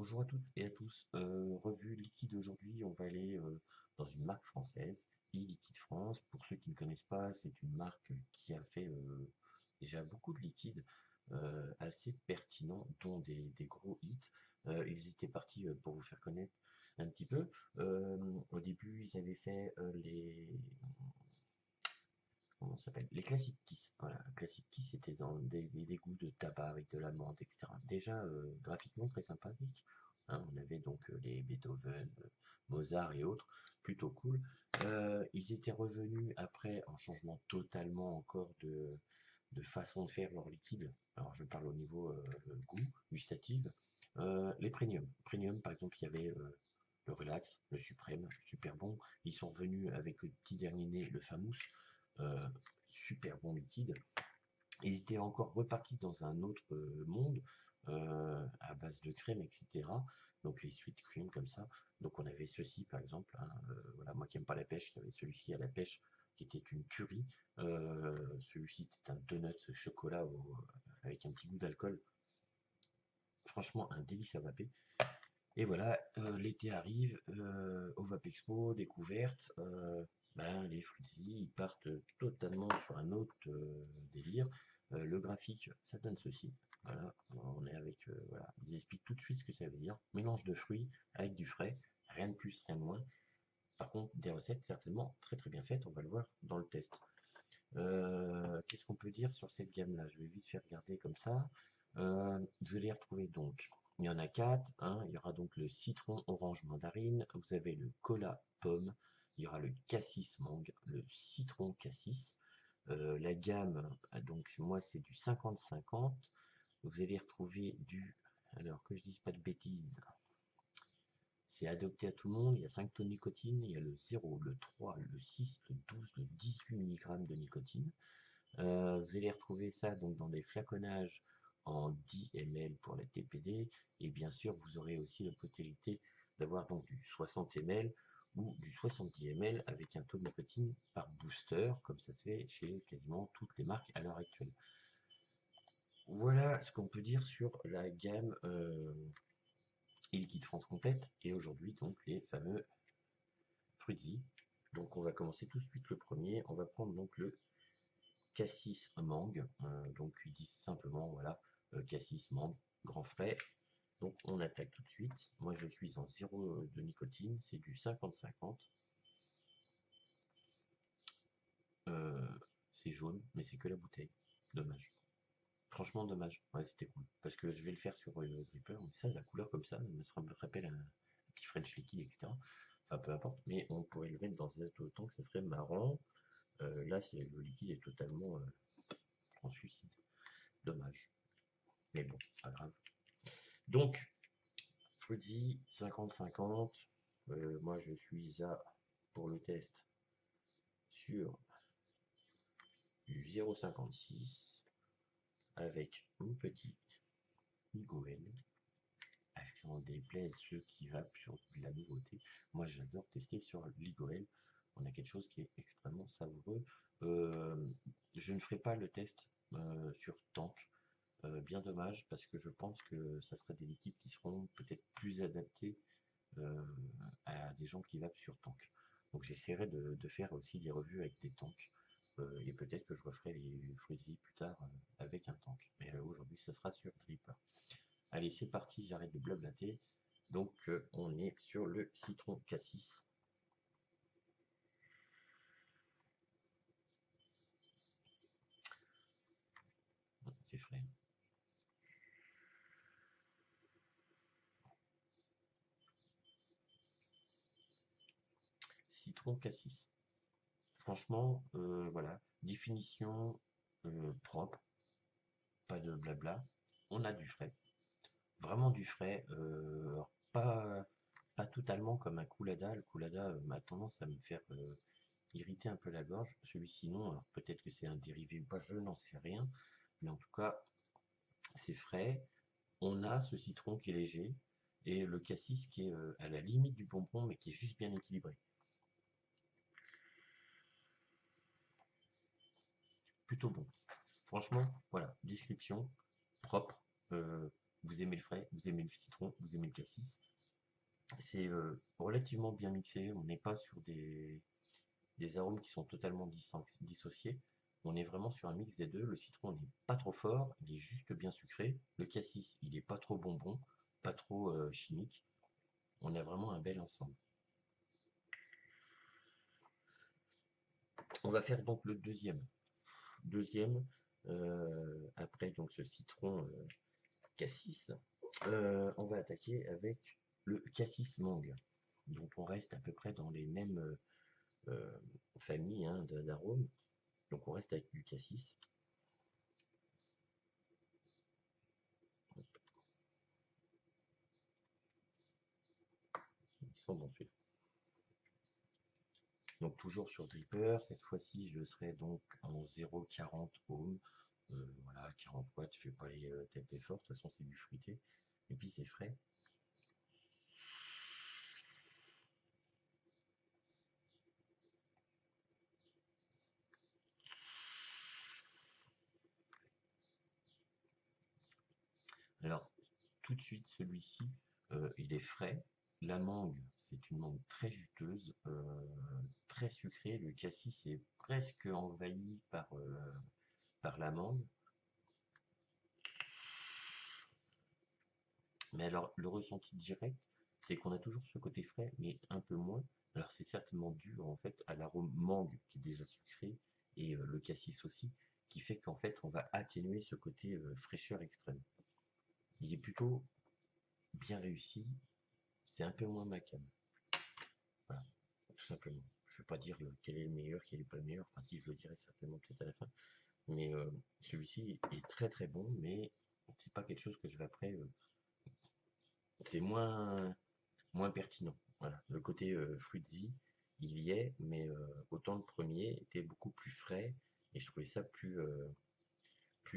Bonjour à toutes et à tous. Revue liquide aujourd'hui, on va aller dans une marque française, e-Liquide France. Pour ceux qui ne connaissent pas, c'est une marque qui a fait déjà beaucoup de liquides assez pertinents, dont des gros hits. Ils étaient partis pour vous faire connaître un petit peu. Au début, ils avaient fait comment ça s'appelle? Les classiques Kiss. Voilà, classique Kiss c'était dans des goûts de tabac avec de la menthe, etc. Déjà graphiquement très sympathique. Hein, on avait donc les Beethoven, Mozart et autres, plutôt cool. Ils étaient revenus après en changement totalement encore de façon de faire leur liquide. Alors je parle au niveau goût, gustative. Les premium. Premium, par exemple, il y avait le Relax, le Suprême, super bon. Ils sont revenus avec le petit dernier né, le Famous, euh, super bon liquide. Ils étaient encore repartis dans un autre monde à base de crème, etc. Donc les sweet cream comme ça. Donc on avait ceci par exemple. Hein, voilà, moi qui n'aime pas la pêche, il y avait celui-ci à la pêche qui était une curry. Celui-ci c'était un donut chocolat avec un petit goût d'alcool. Franchement, un délice à vaper. Et voilà, l'été arrive, au Vapexpo, découverte, ben, les Fruitsy, ils partent totalement sur un autre délire. Le graphique, ça donne ceci. Voilà, on est avec, voilà, ils expliquent tout de suite ce que ça veut dire. Mélange de fruits avec du frais, rien de plus, rien de moins. Par contre, des recettes certainement très très bien faites, on va le voir dans le test. Qu'est-ce qu'on peut dire sur cette gamme-là? Je vais vite faire regarder comme ça. Vous allez retrouver donc, il y en a quatre. Hein, il y aura donc le citron orange mandarine, vous avez le cola pomme, il y aura le cassis mangue, le citron cassis. La gamme, donc moi c'est du 50-50. Vous allez retrouver du, alors que je dise pas de bêtises, c'est adopté à tout le monde. Il y a 5 taux de nicotine, il y a le 0, le 3, le 6, le 12, le 18 mg de nicotine. Vous allez retrouver ça donc dans des flaconnages en 10 ml pour la TPD, et bien sûr vous aurez aussi la possibilité d'avoir donc du 60 ml ou du 70 ml avec un taux de nicotine par booster, comme ça se fait chez quasiment toutes les marques à l'heure actuelle. Voilà ce qu'on peut dire sur la gamme e-Liquide France complète, et aujourd'hui donc les fameux Fruitsy. Donc on va commencer tout de suite le premier, on va prendre donc le cassis mangue, donc ils disent simplement voilà, cassis mangue, grand frais. Donc on attaque tout de suite. Moi je suis en 0 de nicotine, c'est du 50-50. Euh, c'est jaune, mais c'est que la bouteille. Dommage. Franchement dommage. Ouais, c'était cool. Parce que je vais le faire sur Dripper, mais ça, la couleur comme ça me rappelle un petit French liquide, etc. Enfin peu importe, mais on pourrait le mettre dans des autant que ça serait marrant. Là, le liquide est totalement translucide. Dommage. Mais bon, pas grave. Donc, Fruitsy 50-50. Moi, je suis à, pour le test, sur du 0,56 avec une petite Ligoel. À ce qui en déplaise ceux qui vapent sur de la nouveauté. Moi, j'adore tester sur Ligoel. On a quelque chose qui est extrêmement savoureux. Euh, je ne ferai pas le test sur Tank. Bien dommage, parce que je pense que ça sera des équipes qui seront peut-être plus adaptées euh, à des gens qui vapent sur tank. Donc j'essaierai de faire aussi des revues avec des tanks. Et peut-être que je referai les Fruitsy plus tard avec un tank. Mais aujourd'hui, ça sera sur Dripper. Allez, c'est parti, j'arrête de blablater. Donc on est sur le citron cassis. C'est frais. Citron cassis. Franchement, voilà. Définition propre, pas de blabla. On a du frais. Vraiment du frais. Alors pas totalement comme un Coolada. Le Coolada a tendance à me faire irriter un peu la gorge. Celui-ci non. Alors peut-être que c'est un dérivé ou pas, je n'en sais rien. Mais en tout cas, c'est frais. On a ce citron qui est léger et le cassis qui est à la limite du bonbon, mais qui est juste bien équilibré. Plutôt bon. Franchement, voilà, description propre. vous aimez le frais, vous aimez le citron, vous aimez le cassis. C'est relativement bien mixé, on n'est pas sur des arômes qui sont totalement dissociés. On est vraiment sur un mix des deux. Le citron n'est pas trop fort, il est juste bien sucré. Le cassis, il n'est pas trop bonbon, pas trop chimique. On a vraiment un bel ensemble. On va faire donc le deuxième. Après donc ce citron cassis, on va attaquer avec le cassis mangue. Donc on reste à peu près dans les mêmes familles hein, d'arômes. Donc on reste avec du cassis. Ils sont bons celui-là. Donc toujours sur dripper, cette fois-ci je serai donc en 0,40 ohm. Voilà, 40 watts, je fais pas les têtes d'effort, de toute façon c'est du fruité. Et puis c'est frais. Alors, tout de suite, celui-ci, il est frais. La mangue, c'est une mangue très juteuse, très sucrée. Le cassis est presque envahi par la mangue. Mais alors, le ressenti direct, c'est qu'on a toujours ce côté frais, mais un peu moins. Alors, c'est certainement dû en fait à l'arôme mangue qui est déjà sucré et le cassis aussi, qui fait qu'en fait, on va atténuer ce côté fraîcheur extrême. Il est plutôt bien réussi, c'est un peu moins macabre. Voilà, tout simplement. Je ne vais pas dire quel est le meilleur, quel n'est pas le meilleur. Enfin, si, je le dirai certainement peut-être à la fin. Mais celui-ci est très très bon, mais c'est pas quelque chose que je vais après. C'est moins pertinent. Voilà. Le côté fruitsy, il y est, mais autant le premier était beaucoup plus frais et je trouvais ça plus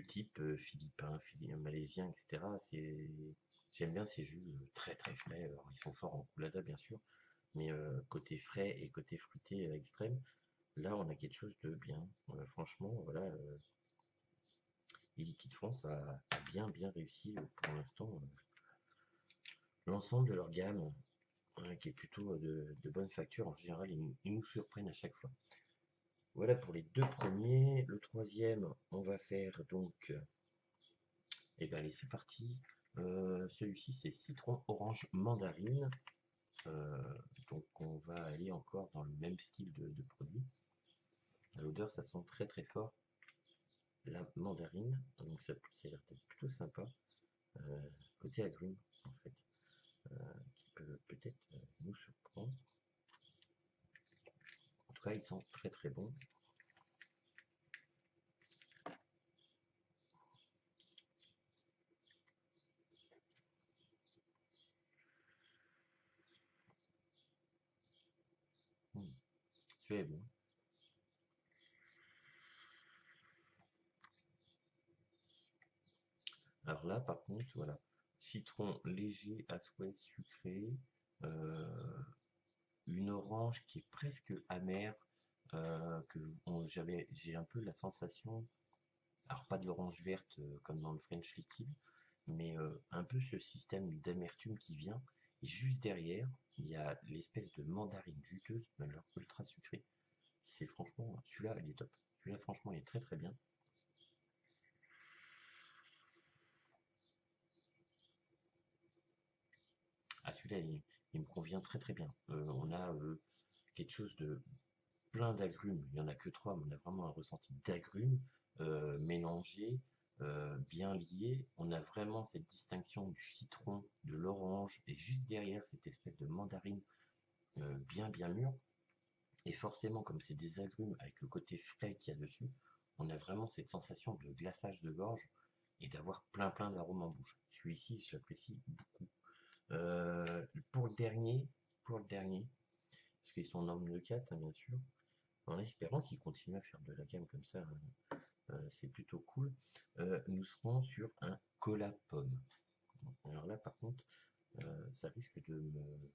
type philippin, malaisien, etc. J'aime bien ces jus très très frais. Alors, ils sont forts en coulada bien sûr, mais côté frais et côté fruité extrême, là on a quelque chose de bien. Franchement, voilà, et Liquid France a bien bien réussi pour l'instant l'ensemble de leur gamme, qui est plutôt de bonne facture. En général, ils nous surprennent à chaque fois. Voilà pour les deux premiers. Le troisième, on va faire donc. Et bien allez, c'est parti. Celui-ci, c'est citron orange mandarine. Donc on va aller encore dans le même style de produit. À l'odeur, ça sent très très fort la mandarine. Donc ça a l'air d'être plutôt sympa. Côté agrumes, en fait, qui peut peut-être nous surprendre. En tout cas, il sent très très bon. Celui-là est bon. Alors là, par contre, voilà, citron léger à souhait sucré, une orange qui est presque amère, j'ai un peu la sensation, alors pas de l'orange verte comme dans le French Liquid, mais un peu ce système d'amertume qui vient. Et juste derrière, il y a l'espèce de mandarine juteuse, mais alors ultra sucrée. C'est franchement, celui-là, il est top. Celui-là, franchement, il est très très bien. Ah, celui-là, il me convient très très bien. On a quelque chose de plein d'agrumes. Il n'y en a que trois, mais on a vraiment un ressenti d'agrumes mélangés, bien liés. On a vraiment cette distinction du citron, de l'orange, et juste derrière cette espèce de mandarine bien bien mûre. Et forcément, comme c'est des agrumes avec le côté frais qu'il y a dessus, on a vraiment cette sensation de glaçage de gorge et d'avoir plein plein d'arômes en bouche. Celui-ci, je l'apprécie beaucoup. Pour le dernier, parce qu'ils sont en nombre de 4, hein, bien sûr, en espérant qu'ils continuent à faire de la gamme comme ça, hein, c'est plutôt cool. Nous serons sur un cola pomme. Alors là, par contre, ça risque de me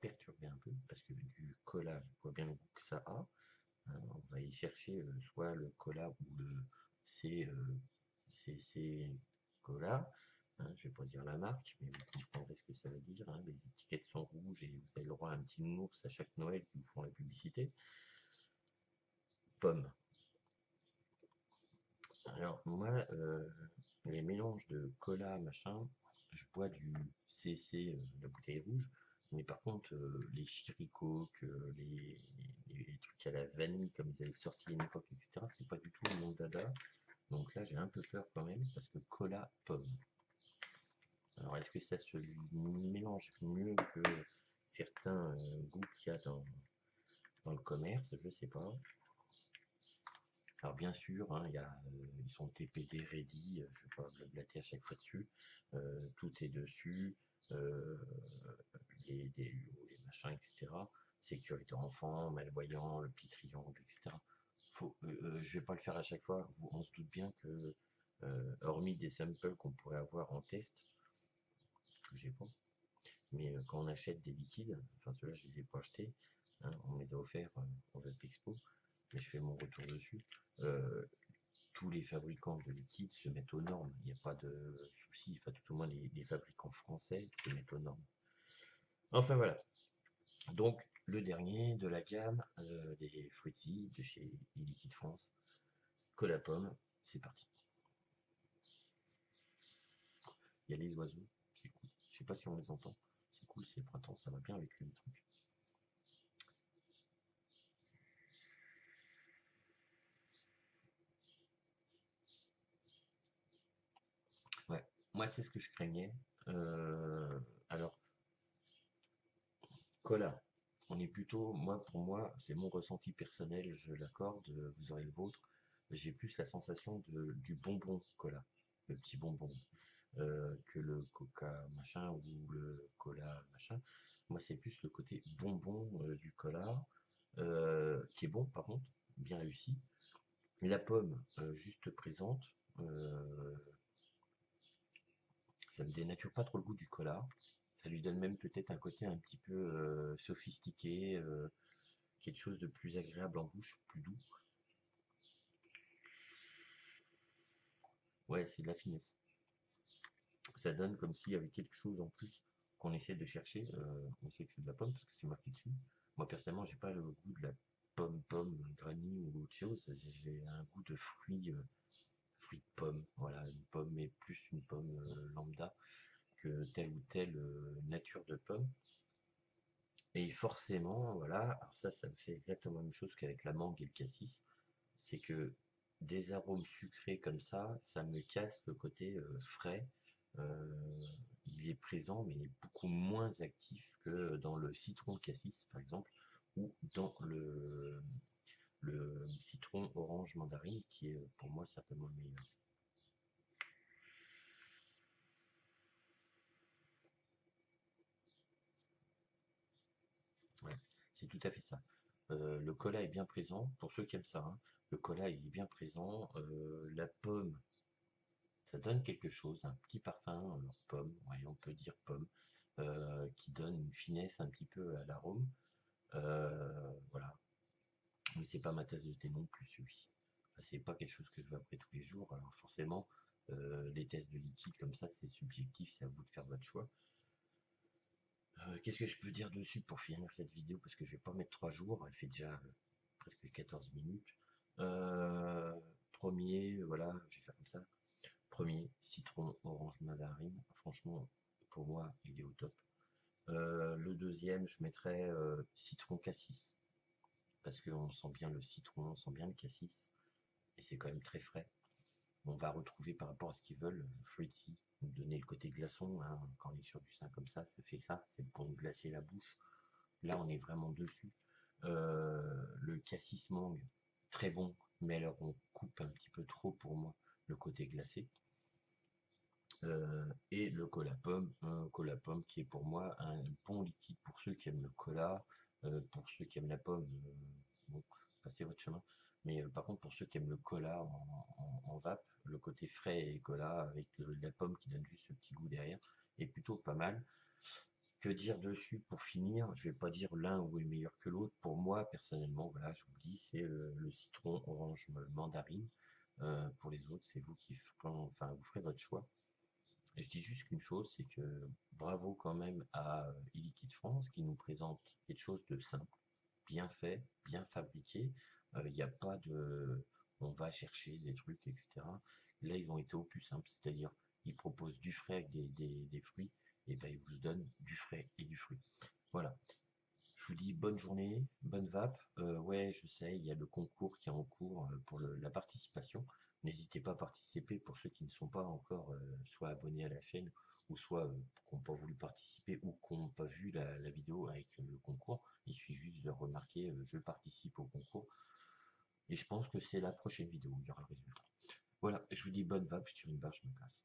perturber un peu, parce que du cola, je vois bien le goût que ça a. On va y chercher soit le cola ou le C, CC cola. Hein, je vais pas dire la marque, mais vous comprendrez ce que ça veut dire. Hein. Les étiquettes sont rouges et vous avez le droit à un petit nounours à chaque Noël qui vous font la publicité. Pomme. Alors moi, les mélanges de cola, machin, je bois du CC, la bouteille rouge, mais par contre, les Chiricoques, les trucs à la vanille, comme ils avaient sorti à une époque, etc., c'est pas du tout mon dada. Donc là, j'ai un peu peur quand même, parce que cola, pomme. Alors, est-ce que ça se mélange mieux que certains goûts qu'il y a dans le commerce? Je sais pas. Alors bien sûr, hein, ils sont TPD ready, je vais pas blablater à chaque fois dessus, tout est dessus, euh, les DUO, les machins, etc. Sécurité enfant, malvoyant, le petit triangle, etc. Je vais pas le faire à chaque fois, on se doute bien que, hormis des samples qu'on pourrait avoir en test, que j'ai pas, mais quand on achète des liquides, enfin ceux-là je les ai pas achetés, hein, on me les a offerts en Web Expo, mais je fais mon retour dessus. Euh, Tous les fabricants de liquides se mettent aux normes, il n'y a pas de souci, enfin tout au moins les fabricants français se mettent aux normes. Enfin voilà, donc le dernier de la gamme des Fruity de chez Liquide France, Cola Pomme, c'est parti. Il y a les oiseaux, c'est cool. Je sais pas si on les entend, c'est cool, c'est le printemps, ça va bien avec le truc. Ouais, moi c'est ce que je craignais. Alors, Cola, on est plutôt, moi pour moi, c'est mon ressenti personnel, je l'accorde, vous aurez le vôtre. J'ai plus la sensation du bonbon cola, le petit bonbon, que le coca machin ou le cola machin. Moi, c'est plus le côté bonbon du cola, qui est bon par contre, bien réussi. La pomme, juste présente, euh, ça me dénature pas trop le goût du cola. Ça lui donne même peut-être un côté un petit peu sophistiqué, quelque chose de plus agréable en bouche, plus doux. Ouais, c'est de la finesse. Ça donne comme s'il y avait quelque chose en plus qu'on essaie de chercher. On sait que c'est de la pomme parce que c'est marqué dessus. Moi personnellement, j'ai pas le goût de la pomme, granny ou autre chose. J'ai un goût de fruit de pomme. Voilà, une pomme, mais plus une pomme lambda que telle ou telle nature de pomme. Et forcément, voilà, alors ça me fait exactement la même chose qu'avec la mangue et le cassis. C'est que des arômes sucrés comme ça me casse le côté frais. Euh, il est présent, mais il est beaucoup moins actif que dans le citron cassis, par exemple, ou dans le citron orange mandarine, qui est pour moi certainement le meilleur. Ouais, c'est tout à fait ça. Le cola est bien présent, pour ceux qui aiment ça, hein. Le cola il est bien présent. La pomme, ça donne quelque chose, un petit parfum, pomme, ouais, on peut dire pomme, qui donne une finesse un petit peu à l'arôme. Voilà. Mais c'est pas ma tasse de thé non plus celui-ci. Enfin, c'est pas quelque chose que je veux après tous les jours. Alors forcément, les tests de liquide comme ça, c'est subjectif, c'est à vous de faire votre choix. Qu'est-ce que je peux dire dessus pour finir cette vidéo? Parce que je vais pas mettre 3 jours, elle fait déjà presque 14 minutes. Euh, Premier, voilà, je vais faire comme ça. Premier, citron, orange, mandarine. Franchement, pour moi, il est au top. Le deuxième, je mettrais citron cassis. Parce qu'on sent bien le citron, on sent bien le cassis. Et c'est quand même très frais. On va retrouver par rapport à ce qu'ils veulent, fruity, nous donner le côté glaçon. Hein, quand on est sur du sein comme ça fait ça. C'est pour nous glacer la bouche. Là, on est vraiment dessus. Le cassis mangue, très bon. Mais alors, on coupe un petit peu trop pour moi le côté glacé. Et le cola pomme, un cola pomme qui est pour moi un bon liquide pour ceux qui aiment le cola, pour ceux qui aiment la pomme, bon, passez votre chemin. Mais par contre, pour ceux qui aiment le cola en vape, le côté frais et cola avec la pomme qui donne juste ce petit goût derrière est plutôt pas mal. Que dire dessus pour finir? Je vais pas dire l'un ou est meilleur que l'autre. Pour moi, personnellement, voilà, je vous le dis, c'est le citron, orange, mandarine. Pour les autres, c'est vous qui ferez, enfin, vous ferez votre choix. Je dis juste qu'une chose, c'est que bravo quand même à e-Liquide France qui nous présente quelque chose de simple, bien fait, bien fabriqué. Il n'y a pas de on va chercher des trucs, etc. Là, ils ont été au plus simple, c'est-à-dire ils proposent du frais avec des fruits, et ben ils vous donnent du frais et du fruit. Voilà. Je vous dis bonne journée, bonne vape. Ouais, je sais, il y a le concours qui est en cours pour la participation. N'hésitez pas à participer pour ceux qui ne sont pas encore soit abonnés à la chaîne ou soit qui n'ont pas voulu participer ou qui n'ont pas vu la vidéo avec le concours. Il suffit juste de remarquer je participe au concours et je pense que c'est la prochaine vidéo où il y aura le résultat. Voilà, je vous dis bonne vape, je tire une barre, je me casse.